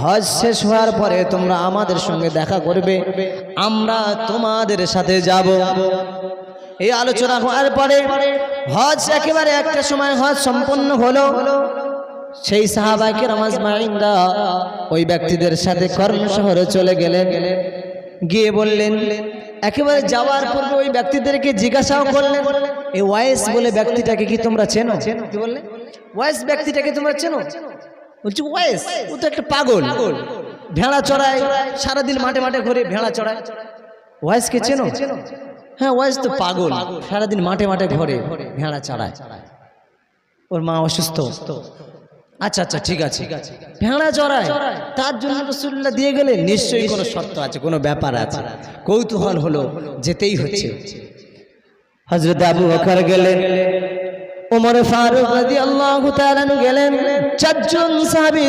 হজ শেষ হওয়ার পরে তোমরা আমাদের সঙ্গে দেখা করবে, আমরা তোমাদের সাথে যাব। এই আলোচনা হওয়ার পরে হজ একেবারে একটা সময় হজ সম্পন্ন হলো। সেই সাহাবায়ে কেরাম আজমাইনরা ওই ব্যক্তিদের সাথে কর্ম শহরে চলে গেলেন। গিয়ে বললেন, একেবারে যাওয়ার পূর্বে ওই ব্যক্তিদেরকে জিজ্ঞাসাও করলেন, এই ওয়াইস বলে ব্যক্তিটাকে কি তোমরা চেনো? কি বললেন? ওয়াইস ব্যক্তিটাকে তোমরা চেনো? বলছি ওয়াইস, ও তো একটা পাগল, ভেড়া চড়ায়, সারাদিন মাঠে মাঠে ঘুরে ভেড়া চড়ায়। ওয়াইসকে চেনো? হ্যাঁ, ওয়াইস তো পাগল, সারাদিন মাঠে মাঠে ঘুরে ভেড়া চড়ায়, ওর মা অসুস্থ। আচ্ছা আচ্ছা, ঠিক আছে, ভেড়া চড়ায়, তার জন্য রাসূলুল্লাহ দিয়ে গেলেন, নিশ্চয়ই কোনো শর্ত আছে, কোনো ব্যাপার আছে। কৌতূহল হলো, যেতেই হচ্ছে। হযরত আবু বকর গেলেন, ওমর ফারুক রাদিয়াল্লাহু তাআলা গেলেন, চারজন সাহাবী